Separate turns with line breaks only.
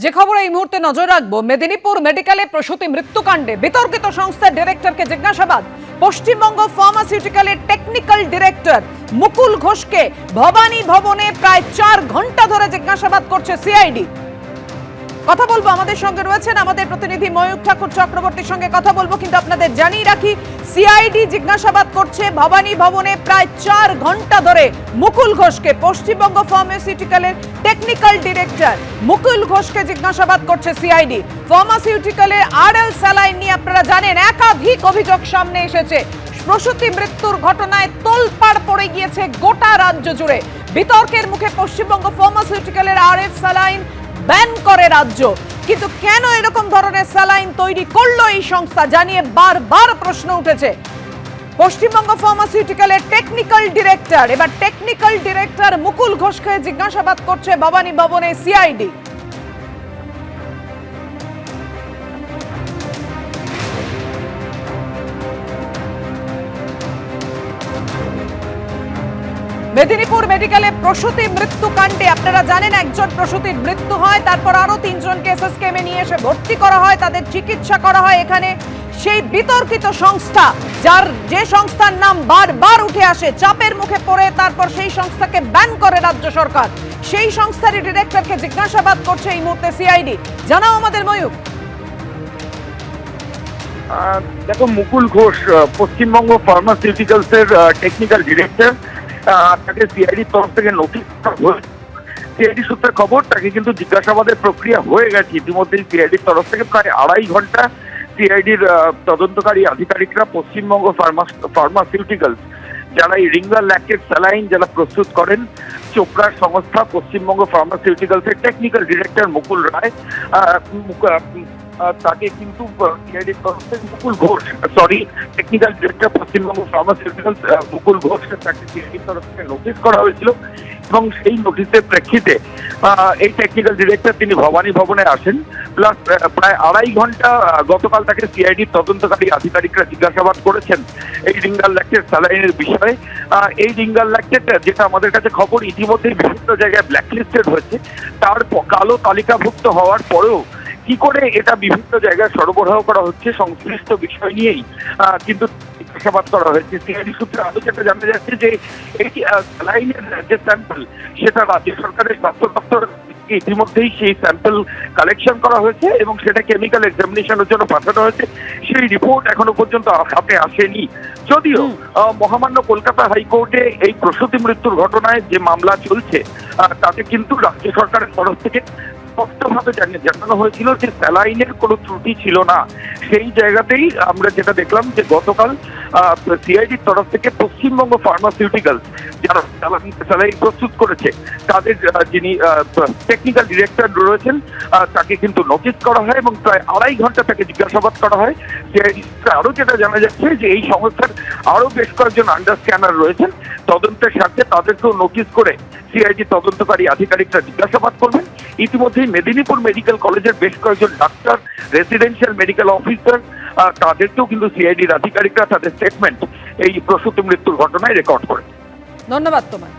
যে খবরে এই মুহূর্তে নজর রাখবো, মেদিনীপুর মেডিকেলে প্রসূতি মৃত্যুকাণ্ডে বিতর্কিত সংস্থার ডিরেক্টরকে জিজ্ঞাসাবাদ। পশ্চিমবঙ্গ ফার্মাসিউটিক্যালের টেকনিক্যাল ডিরেক্টর মুকুল ঘোষকে ভবানী ভবনে প্রায় 4 ঘন্টা ধরে জিজ্ঞাসাবাদ করছে সিআইডি। কথা বলবো, আমাদের সঙ্গে রয়েছেন আমাদের প্রতিনিধি ময়ূখ ঠাকুর চক্রবর্তীর সঙ্গে কথা বলবো, কিন্তু আপনাদের জানিয়ে রাখি সিআইডি জিজ্ঞাসাবাদ করছে ভবানী ভবনে প্রায় 4 ঘন্টা ধরে মুকুল ঘোষকে। পশ্চিমবঙ্গ ফার্মাসিউটিক্যালের টেকনিক্যাল ডিরেক্টর মুকুল ঘোষকে জিজ্ঞাসাবাদ করছে সিআইডি। ফার্মাসিউটিক্যালের আরএল স্যালাইন নিয়ে আপনারা জানেন একাধিক অভিযোগ সামনে এসেছে। প্রসূতি মৃত্যুর ঘটনায় তোলপাড় পড়ে গিয়েছে গোটা রাজ্য জুড়ে। বিতর্কের মুখে পশ্চিমবঙ্গ ফার্মাসিউটিক্যালের আরএল স্যালাইন ব্যান করে রাজ্য, কিন্তু কেন এরকম ধরনের স্যালাইন তৈরি করলো এই সংস্থা জানিয়ে বারবার প্রশ্ন উঠেছে। পশ্চিমবঙ্গ ফার্মাসিউটিক্যালের টেকনিক্যাল ডিরেক্টর, এবার টেকনিক্যাল ডিরেক্টর মুকুল ঘোষকে জিজ্ঞাসাবাদ করছে ভবানী ভবনে সিআইডি। মেদিনীপুর মেডিকেলে প্রসূতি মৃত্যু কাণ্ডে আপনারা জানেন একজন প্রসূতির মৃত্যু হয়, তারপর আরো 3 জনকে এসএসকেএমে নিয়ে এসে ভর্তি করা হয়, তাদের চিকিৎসা করা হয় এখানে। সেই বিতর্কিত সংস্থা, যে সংস্থার নাম বারবার উঠে আসে, চাপের মুখে পড়ে তারপর সেই সংস্থাকে ব্যান করে রাজ্য সরকার, সেই সংস্থারই ডিরেক্টরকে জিজ্ঞাসাবাদ করছে এই মুহূর্তে সিআইডি। জানাও আমাদের ময়ূখ।
দেখো, মুকুল ঘোষ পশ্চিমবঙ্গ ফার্মাসিউটিক্যালস এর টেকনিক্যাল ডিরেক্টর। তাকে সিআইডির তরফ থেকে নোটিশ সিআইডি সূত্রে খবর, তাকে কিন্তু জিজ্ঞাসাবাদের প্রক্রিয়া হয়ে গেছে ইতিমধ্যেই। সিআইডির তরফ থেকে প্রায় 2.5 ঘন্টা সিআইডির তদন্তকারী আধিকারিকরা পশ্চিমবঙ্গ ফার্মাসিউটিক্যালস, যারা এই রিঙ্গার ল্যাকটেড স্যালাইন যারা প্রস্তুত করেন, চোপড়ার সংস্থা পশ্চিমবঙ্গ ফার্মাসিউটিক্যালস এর টেকনিক্যাল ডিরেক্টর মুকুল রায়, তাকে কিন্তু সিআইডির তরফ থেকে Mukul Ghosh, technical director Paschimbanga pharmaceuticals Mukul Ghosh, তাকে সিআইডির তরফ থেকে নোটিশ করা হয়েছিল। এবং সেই নোটিশের প্রেক্ষিতে এই টেকনিক্যাল ডিরেক্টর তিনি ভবানী ভবনে আসেন। প্লাস প্রায় 2.5 ঘন্টা গতকাল তাকে সিআইডির তদন্তকারী আধিকারিকরা জিজ্ঞাসাবাদ করেছেন এই রিঙ্গার ল্যাকটেড স্যালাইনের বিষয়ে। এই রিঙ্গার ল্যাকটেড, যেটা আমাদের কাছে খবর, ইতিমধ্যেই বিভিন্ন জায়গায় ব্ল্যাকলিস্টেড হয়েছে। তার কালো তালিকাভুক্ত হওয়ার পরেও কি করে এটা বিভিন্ন জায়গায় সরবরাহ করা হচ্ছে সংশ্লিষ্ট বিষয় নিয়েই কিন্তু জিজ্ঞাসাবাদ করা হয়েছে। সিআইডি সূত্রে আরো যেটা জানা যাচ্ছে যে এই স্যালাইনের যে স্যাম্পল, সেটা রাজ্য সরকারের স্বাস্থ্য দপ্তর ইতিমধ্যেই সেই স্যাম্পল কালেকশন করা হয়েছে এবং সেটা কেমিক্যাল এক্সামিনেশনের জন্য পাঠানো হয়েছে। সেই রিপোর্ট এখনো পর্যন্ত হাতে আসেনি। যদিও মহামান্য কলকাতা হাইকোর্টে এই প্রসূতি মৃত্যুর ঘটনায় যে মামলা চলছে, তাতে কিন্তু রাজ্য সরকারের তরফ থেকে স্পষ্টভাবে জানানো হয়েছিল যে স্যালাইনের কোনো ত্রুটি ছিল না। সেই জায়গাতেই আমরা যেটা দেখলাম যে গতকাল সিআইডির তরফ থেকে পশ্চিমবঙ্গ ফার্মাসিউটিক্যালস যারা স্যালাইন প্রস্তুত করেছে, তাদের যিনি টেকনিক্যাল ডিরেক্টর রয়েছেন, তাকে কিন্তু নোটিশ করা হয় এবং প্রায় 2.5 ঘন্টা তাকে জিজ্ঞাসাবাদ করা হয়। আরো যেটা জানা যাচ্ছে যে এই সংস্থার আরো বেশ কয়েকজন আন্ডার স্ক্যানার রয়েছেন, তদন্তের স্বার্থে তাদেরকেও নোটিশ করে সিআইডি তদন্তকারী আধিকারিকরা জিজ্ঞাসাবাদ করবেন। ইতিমধ্যেই মেদিনীপুর মেডিকেল কলেজের বেশ কয়েকজন ডাক্তার, রেসিডেন্সিয়াল মেডিকেল অফিসার, তাদেরকেও কিন্তু সিআইডির আধিকারিকরা তাদের স্টেটমেন্ট এই প্রসূতি মৃত্যুর ঘটনায় রেকর্ড করে।
ধন্যবাদ তোমায়।